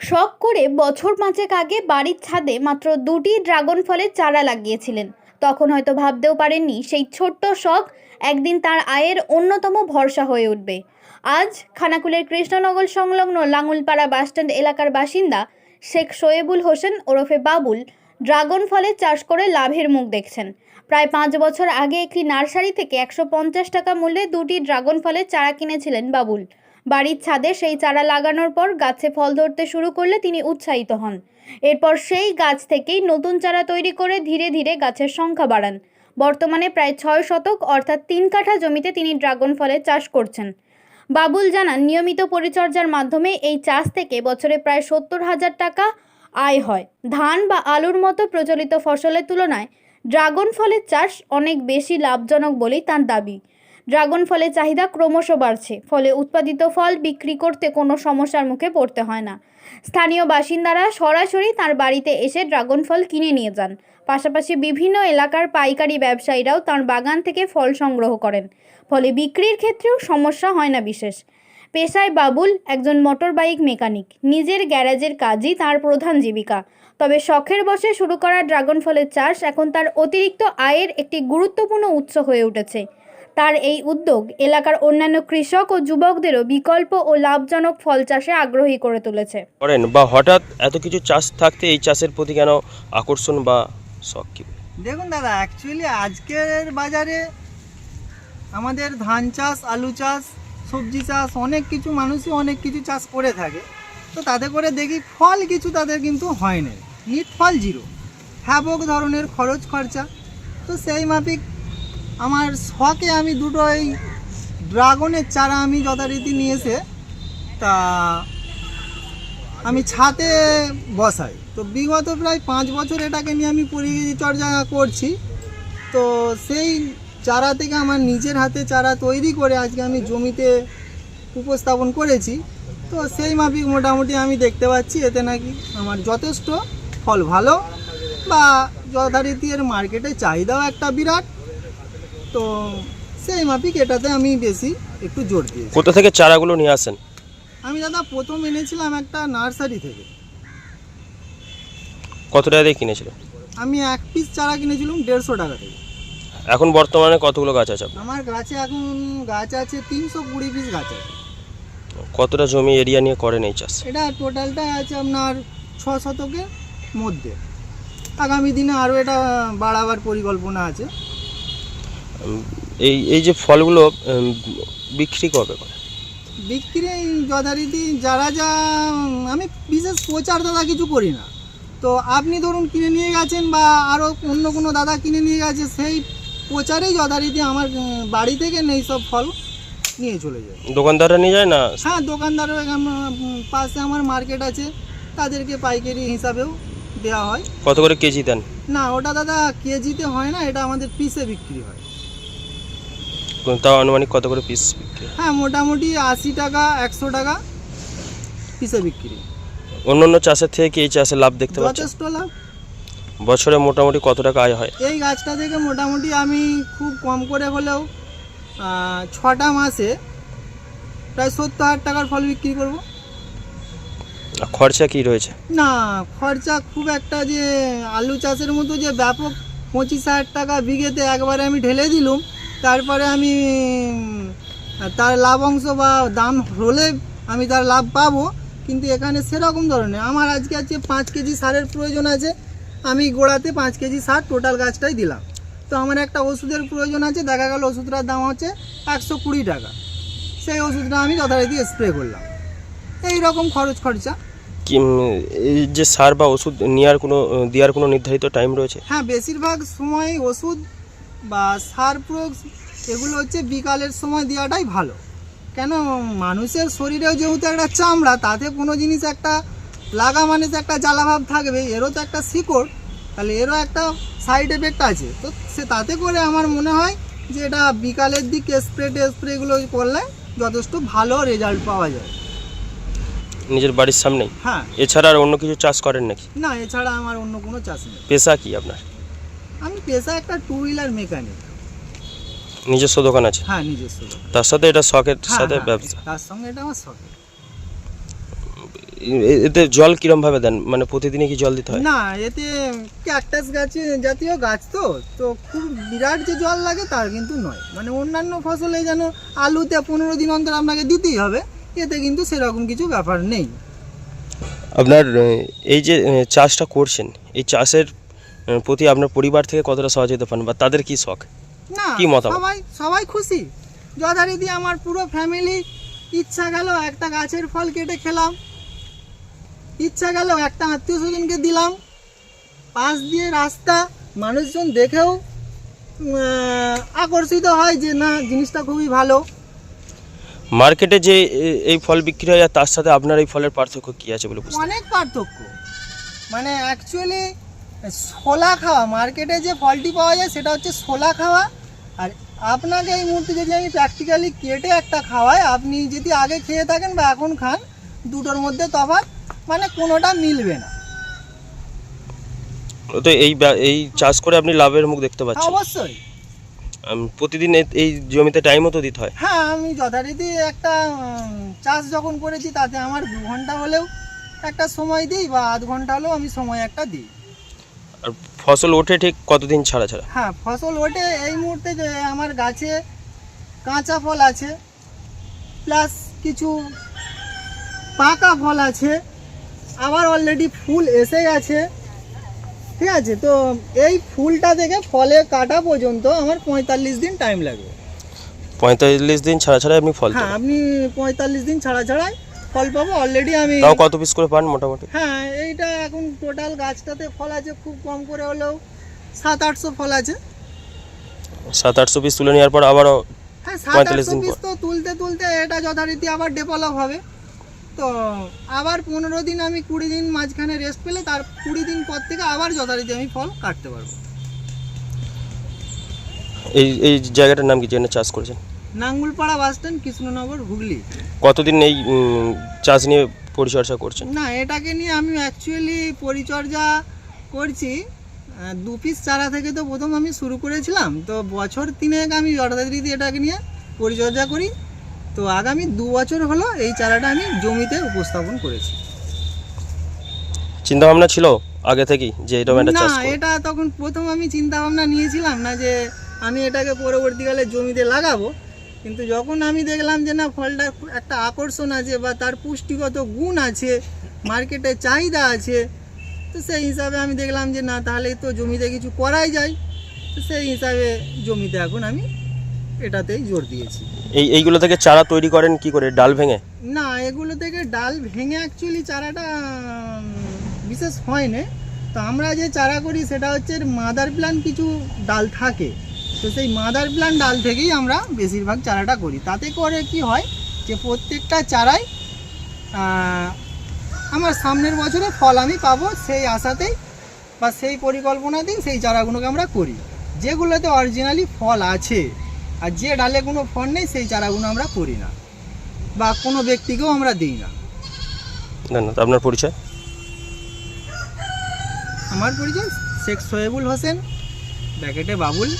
শখ করে বছর পাঁচেক আগে বাড়ির ছাদে মাত্র 2টি ড্রাগন ফলের চারা লাগিয়েছিলেন। তখন হয়তো ভাবতেও পারেননি সেই ছোট্ট শখ একদিন তার আয়ের অন্যতম ভরসা হয়ে উঠবে। আজ খানাকুলের কৃষ্ণনগর সংলগ্ন লাঙুলপাড়া বাসস্ট্যান্ড এলাকার বাসিন্দা শেখ শোয়েবুল হোসেন ওরফে বাবুল ড্রাগন ফলের চাষ করে লাভের মুখ দেখছেন। প্রায় 5 বছর আগে একটি নার্সারি থেকে 150 টাকা মূল্যে 2টি ড্রাগন ফলের চারা কিনেছিলেন বাবুল। বাড়ির ছাদে সেই চারা লাগানোর পর গাছে ফল ধরতে শুরু করলে তিনি উৎসাহিত হন। এরপর সেই গাছ থেকেই নতুন চারা তৈরি করে ধীরে ধীরে গাছের সংখ্যা বাড়ান। বর্তমানে প্রায় 6 শতক অর্থাৎ 3 কাঠা জমিতে তিনি ড্রাগন ফলের চাষ করছেন। বাবুল জানান, নিয়মিত পরিচর্যার মাধ্যমে এই চাষ থেকে বছরে প্রায় 70,000 টাকা আয় হয়। ধান বা আলুর মতো প্রচলিত ফসলের তুলনায় ড্রাগন ফলের চাষ অনেক বেশি লাভজনক বলেই তার দাবি। ড্রাগন ফলের চাহিদা ক্রমশ বাড়ছে, ফলে উৎপাদিত ফল বিক্রি করতে কোনো সমস্যার মুখে পড়তে হয় না। স্থানীয় বাসিন্দারা সরাসরি তার বাড়িতে এসে ড্রাগন ফল কিনে নিয়ে যান। পাশাপাশি বিভিন্ন এলাকার পাইকারি ব্যবসায়ীরাও তার বাগান থেকে ফল সংগ্রহ করেন, ফলে বিক্রির ক্ষেত্রেও সমস্যা হয় না বিশেষ। পেশায় বাবুল একজন মোটর বাইক মেকানিক। নিজের গ্যারেজের কাজই তার প্রধান জীবিকা। তবে শখের বশে শুরু করা ড্রাগন ফলের চাষ এখন তার অতিরিক্ত আয়ের একটি গুরুত্বপূর্ণ উৎস হয়ে উঠেছে। তার এই উদ্যোগ এলাকার অন্যান্য কৃষক ও যুবকদেরও বিকল্প ও লাভজনক ফল চাষে আগ্রহী করে তুলেছে। করেন বা হঠাৎ এত কিছু চাষ থাকতে এই চাষের প্রতি কেন আকর্ষণ বা শখ কি? দেখুন দাদা, অ্যাকচুয়ালি আজকের বাজারে আমাদের ধান চাষ, আলু চাষ, সবজি চাষ, অনেক কিছু মানুষই অনেক কিছু চাষ করে থাকে। তো তাতে করে দেখি ফল কিছু তাদের কিন্তু হয় না, নিট ফল জিরো, হ্যাবক ধরনের খরচ খরচা। তো সেই মাফিক আমার শখে আমি দুটো এই ড্রাগনের চারা আমি যথারীতি নিয়ে এসে তা আমি ছাদে বসাই। তো বিগত প্রায় 5 বছর এটাকে নিয়ে আমি পরিচর্যা করছি। তো সেই চারা থেকে আমার নিজের হাতে চারা তৈরি করে আজকে আমি জমিতে উপস্থাপন করেছি। তো সেই মাফিক মোটামুটি আমি দেখতে পাচ্ছি এতে নাকি আমার যথেষ্ট ফল ভালো, বা যথারীতি এর মার্কেটে চাহিদাও একটা বিরাট। তো সেই মাফিক এটাতে আমি বেশি একটু জোর দিয়েছি। কোথা থেকে চারাগুলো নিয়ে আসেন? আমি দাদা প্রথম এনেছিলাম একটা নার্সারি থেকে। কত টাকা দিয়ে কিনেছিলেন? আমি 1 পিস চারা কিনেছিলাম 150 টাকা থেকে। এখন বর্তমানে কতগুলো গাছ আছে আপনার? আমার গাছে এখন গাছ আছে 320 পিস গাছ আছে। কতটা জমি এরিয়া নিয়ে করেন এই চাষ? এটা টোটালটা আছে আপনার 6 শতকের মধ্যে। আগামী দিনে আরও এটা বাড়াবার পরিকল্পনা আছে। এই যে ফলগুলো বিক্রি কবে করে? বিক্রি যথারীতি যারা যা, আমি বিশেষ প্রচার দাদা কিছু করি না। তো আপনি ধরুন কিনে নিয়ে গেছেন বা আরও অন্য কোনো দাদা কিনে নিয়ে গেছে, সেই প্রচারেই যথারীতি আমার বাড়ি থেকে নেই সব ফল নিয়ে চলে যায়। দোকানদাররা নিয়ে যায় না? হ্যাঁ, দোকানদারের পাশে আমার মার্কেট আছে, তাদেরকে পাইকারি হিসাবেও দেওয়া হয়। কত করে কেজি দেন? না, ওটা দাদা কেজিতে হয় না, এটা আমাদের পিসে বিক্রি হয়। তাও আনুমানিক কত করে পিস বিক্রি? হ্যাঁ, মোটামুটি 80 টাকা 100 টাকা পিসে বিক্রি। অন্যান্য চাষের থেকে কি এই চাষে লাভ দেখতে পাচ্ছেন? যথেষ্ট লাভ। বছরে মোটামুটি কত টাকা আয় হয়? এই গাছটা থেকে মোটামুটি আমি খুব কম করে হলেও 6টা মাসে প্রায় 70,000 টাকার ফল বিক্রি করব। খরচা কি রয়েছে? না, খরচা খুব একটা যে আলু চাষের মতো যে ব্যাপক 25,000 টাকা বিঘেতে একবারে আমি ঢেলে দিলুম, তারপরে আমি তার লাভ অংশ বা দাম হলে আমি তার লাভ পাবো, কিন্তু এখানে সেরকম ধরনের আমার আজকে 5 কেজি সারের প্রয়োজন আছে, আমি গোড়াতে 5 কেজি সার টোটাল গাছটাই দিলাম। তো আমার একটা ওষুধের প্রয়োজন আছে, দেখা গেল ওষুধটার দাম হচ্ছে 120 টাকা, সেই ওষুধটা আমি যথারীতি স্প্রে করলাম। এই রকম খরচ খরচা। কি এই যে সার বা ওষুধ দেওয়ার কোনো নির্ধারিত টাইম রয়েছে? হ্যাঁ, বেশিরভাগ সময় ওষুধ বা সার প্রয়োগ এগুলো হচ্ছে বিকালের সময় দেওয়াটাই ভালো। কেন, মানুষের শরীরেও যেহেতু একটা চামড়া, তাতে কোনো জিনিস একটা লাগা মানে একটা জ্বালাভাব থাকবে, এরও তো একটা শিকড়, তাহলে এরও একটা সাইড এফেক্ট আছে। তো তাতে করে আমার মনে হয় যে এটা বিকালের দিকে স্প্রেগুলো করলে যথেষ্ট ভালো রেজাল্ট পাওয়া যায়। নিজের বাড়ির সামনেই? হ্যাঁ। এছাড়া আর অন্য কিছু চাষ করেন নাকি? না, এছাড়া আমার অন্য কোনো চাষ নেই। পেশা কি আপনার? আমি পেশা একটা 2 হুইলার মেকানিক। নিজস্ব দোকান আছে? হ্যাঁ, নিজস্ব দোকান। তার সাথে এটা শখের সাথে ব্যবসা? তার সঙ্গে এটা আমার শখ। এতে জল কিরমভাবে দেন, মানে প্রতিদিনই কি জল দিতে হয়? না, এতে ক্যাকটাস গাছ জাতীয় গাছ, তো খুব বিরাট যে জল লাগে তার কিন্তু নয়। মানে অন্যান্য ফসলে যেন আলুতে 15 দিন অন্তর আপনাকে দিতেই হবে, এতে কিন্তু সেরকম কিছু ব্যাপার নেই। আপনার এই যে চাষটা করছেন, এই চাষের প্রতি আপনার পরিবার থেকে কতটা সহযোগিতা পান, বা তাদের কি শখ, না, কি মতামত? সবাই খুশি যথারীতি। আমার পুরো ফ্যামিলি ইচ্ছা গেল একটা গাছের ফল কেটে খেলাম, ইচ্ছা গেল একটা আত্মীয় স্বজনকে দিলাম, পাশ দিয়ে রাস্তা মানুষজন দেখেও আকর্ষিত হয় যে না, জিনিসটা খুবই ভালো। মার্কেটে যে এই ফল বিক্রি হয় আর তার সাথে আপনার এই ফলের পার্থক্য কি আছে বলে বুঝতে? অনেক পার্থক্য। মানে অ্যাকচুয়ালি ছোলা খাওয়া, মার্কেটে যে ফলটি পাওয়া যায় সেটা হচ্ছে ছোলা খাওয়া, আর আপনাকে এই মুহূর্তে যদি আমি প্র্যাকটিক্যালি কেটে একটা খাওয়াই, আপনি যদি আগে খেয়ে থাকেন বা এখন খান, দুটোর মধ্যে তফাৎ, মানে কোনোটা মিলবে না। তো এই চাষ করে আপনি লাভের মুখ দেখতে পাচ্ছেন? অবশ্যই। প্রতিদিন এই জমিতে টাইমও তো দিতে হয়? হ্যাঁ, আমি যথারীতি একটা চাষ যখন করেছি তাতে আমার 2 ঘন্টা হলেও একটা সময় দিই, বা আধ ঘন্টা হলেও আমি সময় একটা দিই। আর ফসল ওঠে ঠিক কতদিন ছাড়া ছাড়া? হ্যাঁ, ফসল ওঠে এই মুহূর্তে যে আমার গাছে কাঁচা ফল আছে, প্লাস কিছু পাকা ফল আছে, আবার অলরেডি ফুল এসে গেছে। ঠিক আছে, তো এই ফুলটা থেকে ফলে কাটা পর্যন্ত আমার 45 দিন টাইম লাগবে। 45 দিন ছাড়া ছাড়া আপনি ফল? হ্যাঁ, আপনি 45 দিন ছাড়া ছাড়াই ফল পাবো। অলরেডি আমি তাও কত পিস করে পান মোটামুটি? হ্যাঁ, এইটা এখন টোটাল গাছটাতে ফল আছে খুব কম করে হলেও 700-800 ফল আছে। 700-800 পিস তুলে নেওয়ার পর আবারও হ্যাঁ, 45 দিন 700-800 পিস পর? তো তুলতে তুলতে এটা যথারীতি আবার ডেভেলপ হবে। তো আবার 15 দিন, আমি 20 দিন মাঝখানে রেস্ট পেলে তার 20 দিন পর থেকে আবার যথারীতি আমি ফল কাটতে পারবো। এই জায়গাটার নাম কি, যেখানে চাষ করেছেন? Nangulpara bus stand, Krishnanagar, Hooghly. কতদিন এই চাষ নিয়ে পরিচর্যা করছেন? না, এটাকে নিয়ে আমি অ্যাকচুয়ালি পরিচর্যা করছি 2 পিস চারা থেকে। তো প্রথম আমি শুরু করেছিলাম, তো বছর 3 আমি যথারীতি এটাকে নিয়ে পরিচর্যা করি। তো আগামী 2 বছর হলো এই চারাটা আমি জমিতে উপস্থাপন করেছি। চিন্তা ভাবনা ছিল আগে থেকেই যে এরকম একটা চাষ না, করব? এটা তখন প্রথম আমি চিন্তা ভাবনা নিয়েছিলাম না যে আমি এটাকে পরবর্তীকালে জমিতে লাগাবো, কিন্তু যখন আমি দেখলাম যে না, ফলটা একটা আকর্ষণ আছে বা তার পুষ্টিগত গুণ আছে, মার্কেটে চাহিদা আছে, তো সেই হিসাবে আমি দেখলাম যে না, তাহলে তো জমিতে কিছু করাই যায়। তো সেই হিসাবে জমিতে এখন আমি এটাতেই জোর দিয়েছি। এইগুলো থেকে চারা তৈরি করেন কি করে, ডাল ভেঙে? না, এগুলো থেকে ডাল ভেঙে অ্যাকচুয়ালি চারাটা বিশেষ হয় না। তো আমরা যে চারা করি সেটা হচ্ছে মাদার প্ল্যান্ট, কিছু ডাল থাকে, তো সেই মাদার প্ল্যান্ট ডাল থেকেই আমরা বেশিরভাগ চারাটা করি। তাতে করে কি হয় যে প্রত্যেকটা চারাই আমার সামনের বছরে ফল আমি পাবো, সেই আশাতেই বা সেই পরিকল্পনাতেই সেই চারাগুলোকে আমরা করি। যেগুলোতে অরিজিনালি ফল আছে, আর যে ডালে কোনো ফল নেই সেই চারাগুলো আমরা করি না, বা কোনো ব্যক্তিকেও আমরা দিই না। ধন্যবাদ। আপনার পরিচয়? আমার পরিচয় শেখ সোহেবুল হোসেন, ব্যাকেটে বাবুল।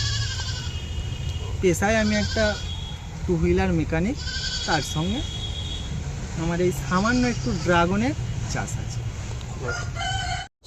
পেশায় আমি একটা 2 হুইলার মেকানিক, তার সঙ্গে আমার এই সামান্য একটু ড্রাগনের চাষ আছে।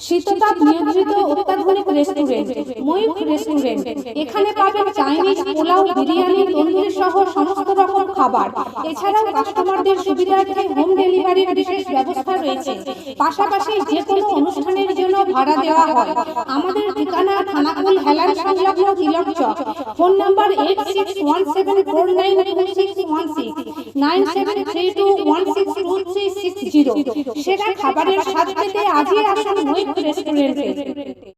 শীততাপ নিয়ন্ত্রিত অত্যাধুনিক রেস্টুরেন্ট ময়ূখ রেস্টুরেন্ট। এখানে পাবেন চাইনিজ, পোলাও, বিরিয়ানি, তন্দুরি সহ সমস্ত রকম খাবার। এছাড়াও কাস্টমারদের সুবিধার্থে হোম ডেলিভারির বিশেষ ব্যবস্থা রয়েছে। পাশাপাশি যে কোনো অনুষ্ঠানের জন্য ভাড়া দেওয়া হয়। আমাদের ঠিকানা থানাকুল হেলান সংলগ্ন তিলক চক। Phone number 8617492616 9732162360। সেরা খাবারের স্বাদ পেতে আজই আসুন ময়ূখ রেস্টুরেন্টে।